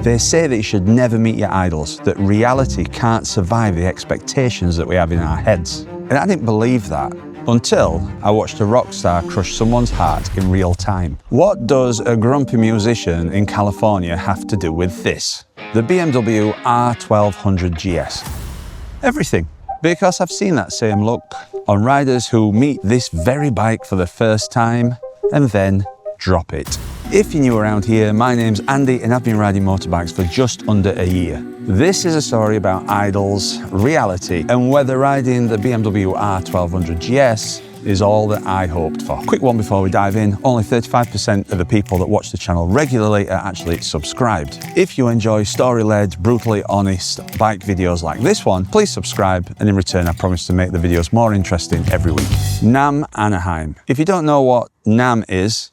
They say that you should never meet your idols, that reality can't survive the expectations that we have in our heads. And I didn't believe that until I watched a rock star crush someone's heart in real time. What does a grumpy musician in California have to do with this? The BMW R1200GS. Everything. Because I've seen that same look on riders who meet this very bike for the first time and then drop it. If you're new around here, my name's Andy and I've been riding motorbikes for just under a year. This is a story about idols, reality, and whether riding the BMW R1200GS is all that I hoped for. Quick one before we dive in, only 35% of the people that watch the channel regularly are actually subscribed. If you enjoy story-led, brutally honest bike videos like this one, please subscribe, and in return I promise to make the videos more interesting every week. NAMM Anaheim. If you don't know what NAMM is,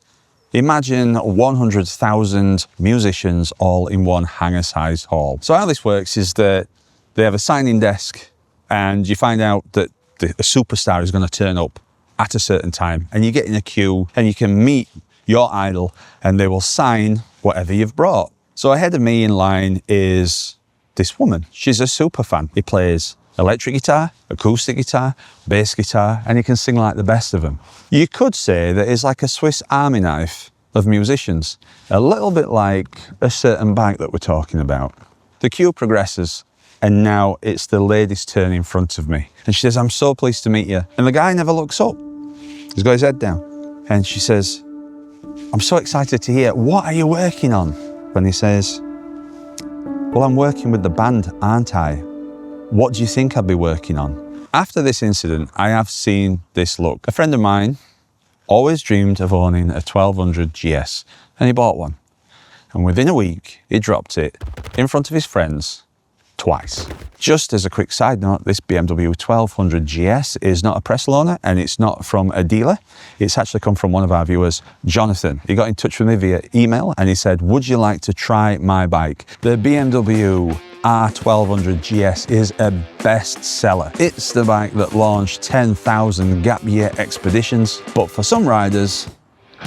imagine 100,000 musicians all in one hangar-sized hall. So how this works is that they have a signing desk and you find out that a superstar is going to turn up at a certain time, and you get in a queue and you can meet your idol and they will sign whatever you've brought. So ahead of me in line is this woman. She's a super fan. He plays electric guitar, acoustic guitar, bass guitar, and he can sing like the best of them. You could say that he's like a Swiss Army knife of musicians, a little bit like a certain bike that we're talking about. The queue progresses, and now it's the lady's turn in front of me. And she says, "I'm so pleased to meet you." And the guy never looks up. He's got his head down. And she says, "I'm so excited to hear, what are you working on?" And he says, "Well, I'm working with the band, aren't I? What do you think I'd be working on?" After this incident, I have seen this look. A friend of mine always dreamed of owning a 1200 GS, and he bought one. And within a week, he dropped it in front of his friends twice. Just as a quick side note, this BMW 1200 GS is not a press loaner and it's not from a dealer. It's actually come from one of our viewers, Jonathan. He got in touch with me via email and he said, "Would you like to try my bike?" The BMW R1200 GS is a bestseller. It's the bike that launched 10,000 gap year expeditions, but for some riders,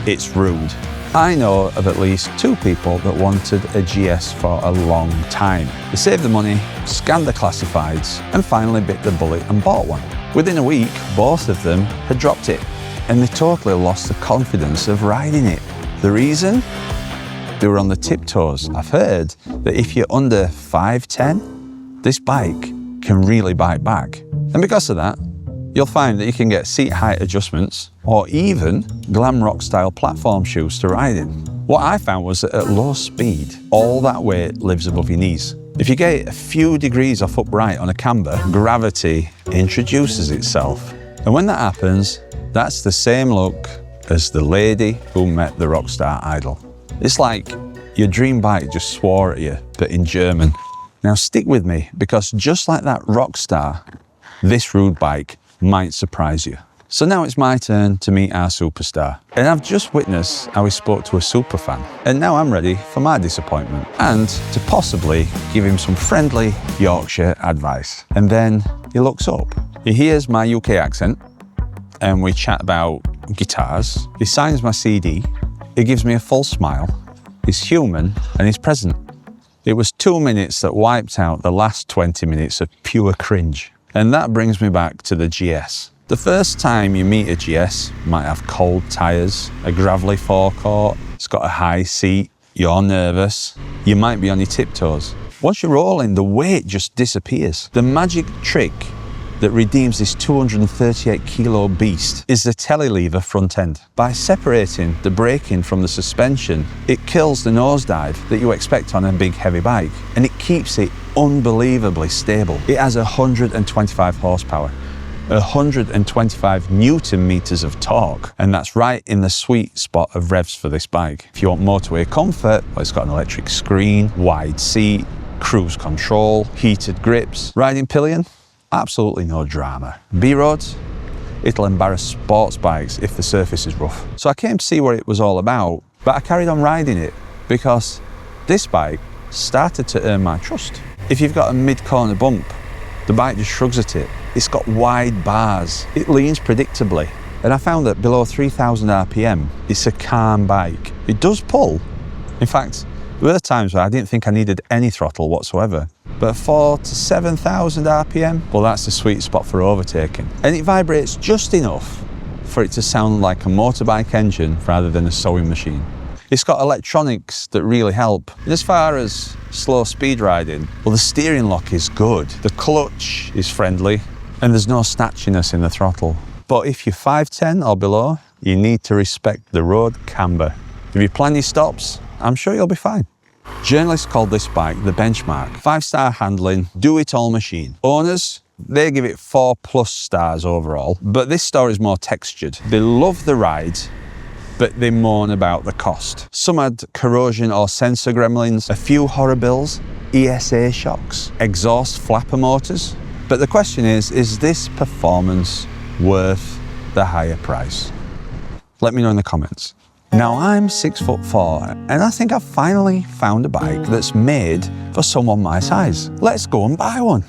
it's rude. I know of at least 2 people that wanted a GS for a long time. They saved the money, scanned the classifieds, and finally bit the bullet and bought one. Within a week, both of them had dropped it, and they totally lost the confidence of riding it. The reason? They were on the tiptoes. I've heard that if you're under 5'10", this bike can really bite back. And because of that, you'll find that you can get seat height adjustments or even glam rock style platform shoes to ride in. What I found was that at low speed, all that weight lives above your knees. If you get a few degrees off upright on a camber, gravity introduces itself. And when that happens, that's the same look as the lady who met the rock star idol. It's like your dream bike just swore at you, but in German. Now stick with me, because just like that rock star, this rude bike might surprise you. So now it's my turn to meet our superstar. And I've just witnessed how he spoke to a super fan. And now I'm ready for my disappointment and to possibly give him some friendly Yorkshire advice. And then he looks up. He hears my UK accent and we chat about guitars. He signs my CD. He gives me a full smile. He's human and he's present. It was 2 minutes that wiped out the last 20 minutes of pure cringe. And that brings me back to the GS. The first time you meet a GS, you might have cold tyres, a gravelly forecourt, it's got a high seat, you're nervous, you might be on your tiptoes. Once you're rolling, the weight just disappears. The magic trick that redeems this 238 kilo beast is the Telelever front end. By separating the braking from the suspension, it kills the nosedive that you expect on a big heavy bike, and it keeps it unbelievably stable. It has 125 horsepower, 125 Newton meters of torque, and that's right in the sweet spot of revs for this bike. If you want motorway comfort, well, it's got an electric screen, wide seat, cruise control, heated grips, riding pillion, absolutely no drama. B-road, it'll embarrass sports bikes if the surface is rough. So I came to see what it was all about, but I carried on riding it because this bike started to earn my trust. If you've got a mid-corner bump, the bike just shrugs at it. It's got wide bars. It leans predictably. And I found that below 3,000 RPM, it's a calm bike. It does pull. In fact, There were times where I didn't think I needed any throttle whatsoever. But 4,000 to 7,000 RPM, well, that's the sweet spot for overtaking. And it vibrates just enough for it to sound like a motorbike engine rather than a sewing machine. It's got electronics that really help. And as far as slow speed riding, well, the steering lock is good. The clutch is friendly and there's no snatchiness in the throttle. But if you're 5'10" or below, you need to respect the road camber. If you plan your stops, I'm sure you'll be fine. Journalists called this bike the benchmark. 5-star handling, do-it-all machine. Owners, they give it 4+ stars overall, but this store is more textured. They love the ride, but they moan about the cost. Some had corrosion or sensor gremlins, a few horror bills, ESA shocks, exhaust flapper motors. But the question is this performance worth the higher price? Let me know in the comments. Now I'm 6'4" and I think I've finally found a bike that's made for someone my size. Let's go and buy one.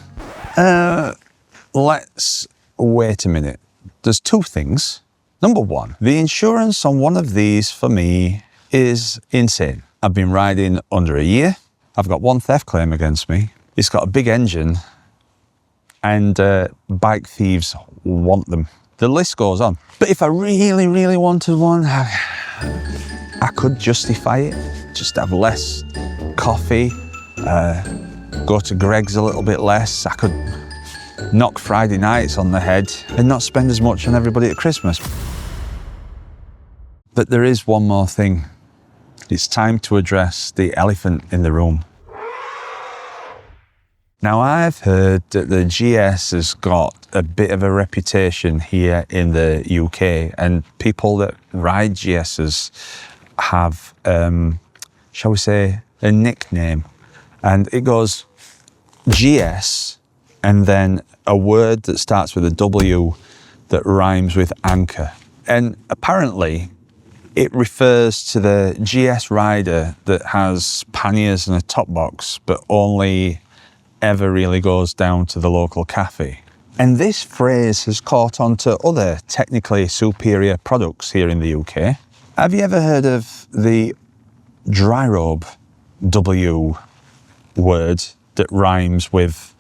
Let's wait a minute. There's two things. Number one, the insurance on one of these for me is insane. I've been riding under a year. I've got one theft claim against me. It's got a big engine and bike thieves want them. The list goes on. But if I really, really wanted one, I could justify it. Just have less coffee, go to Greg's a little bit less. I could knock Friday nights on the head and not spend as much on everybody at Christmas. But there is one more thing. It's time to address the elephant in the room. Now, I've heard that the GS has got a bit of a reputation here in the UK, and people that ride GSs have, shall we say, a nickname. And it goes GS and then a word that starts with a W that rhymes with anchor. And apparently, it refers to the GS rider that has panniers and a top box, but only ever really goes down to the local cafe. And this phrase has caught on to other technically superior products here in the UK. Have you ever heard of the dry robe W word that rhymes with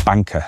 banker?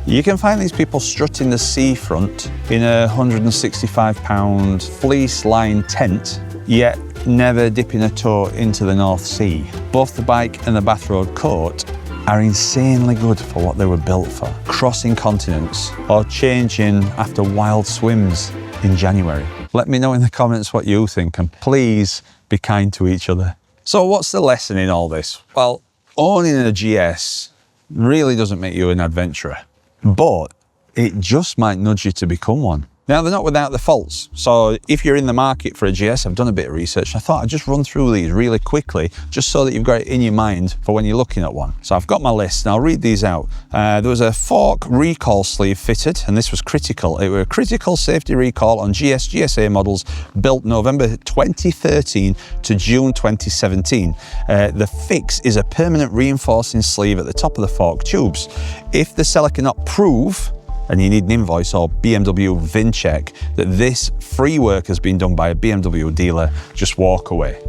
You can find these people strutting the seafront in a £165 fleece-lined tent, yet never dipping a toe into the North Sea. Both the bike and the bathrobe coat are insanely good for what they were built for. Crossing continents or changing after wild swims in January. Let me know in the comments what you think, and please be kind to each other. So what's the lesson in all this? Well, owning a GS really doesn't make you an adventurer, but it just might nudge you to become one. Now, they're not without the faults. So if you're in the market for a GS, I've done a bit of research. I thought I'd just run through these really quickly, just so that you've got it in your mind for when you're looking at one. So I've got my list and I'll read these out. There was a fork recall sleeve fitted, and this was critical. It was a critical safety recall on GSA models built November 2013 to June 2017. The fix is a permanent reinforcing sleeve at the top of the fork tubes. If the seller cannot prove, and you need an invoice or BMW VIN check, that this free work has been done by a BMW dealer, just walk away.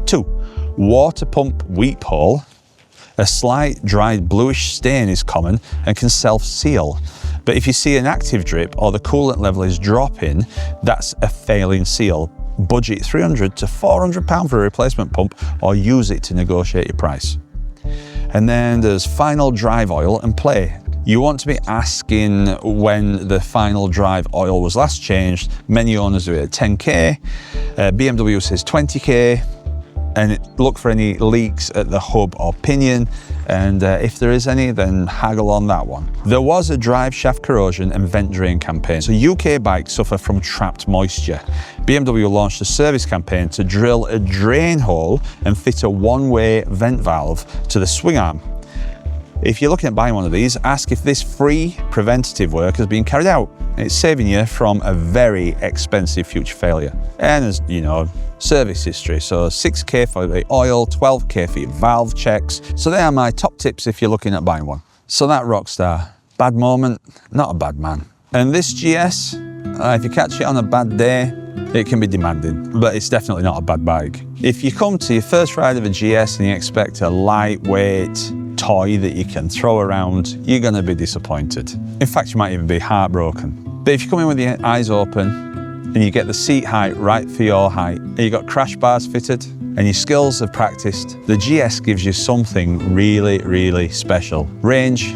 2, water pump weep hole. A slight dried bluish stain is common and can self-seal. But if you see an active drip or the coolant level is dropping, that's a failing seal. Budget £300 to £400 for a replacement pump, or use it to negotiate your price. And then there's final drive oil and play. You want to be asking when the final drive oil was last changed. Many owners do it at 10K, BMW says 20K, and look for any leaks at the hub or pinion, and if there is any, then haggle on that one. There was a drive shaft corrosion and vent drain campaign, so UK bikes suffer from trapped moisture. BMW launched a service campaign to drill a drain hole and fit a one-way vent valve to the swing arm. If you're looking at buying one of these, ask if this free preventative work has been carried out. It's saving you from a very expensive future failure. And as you know, service history. So 6K for the oil, 12K for your valve checks. So they are my top tips if you're looking at buying one. So that Rockstar, bad moment, not a bad man. And this GS, if you catch it on a bad day, It can be demanding, but it's definitely not a bad bike. If you come to your first ride of a GS and you expect a lightweight toy that you can throw around, you're going to be disappointed. In fact, you might even be heartbroken. But if you come in with your eyes open and you get the seat height right for your height, and you've got crash bars fitted, and your skills are practiced, the GS gives you something really, really special. Range,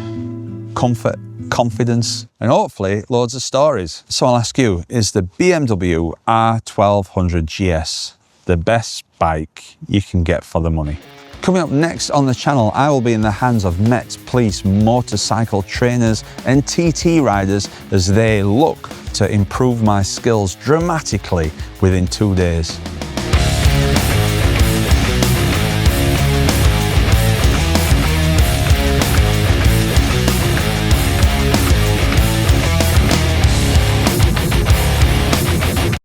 comfort, confidence, and hopefully loads of stories. So I'll ask you, is the BMW R1200GS the best bike you can get for the money? Coming up next on the channel, I will be in the hands of Met Police motorcycle trainers and TT riders as they look to improve my skills dramatically within 2 days.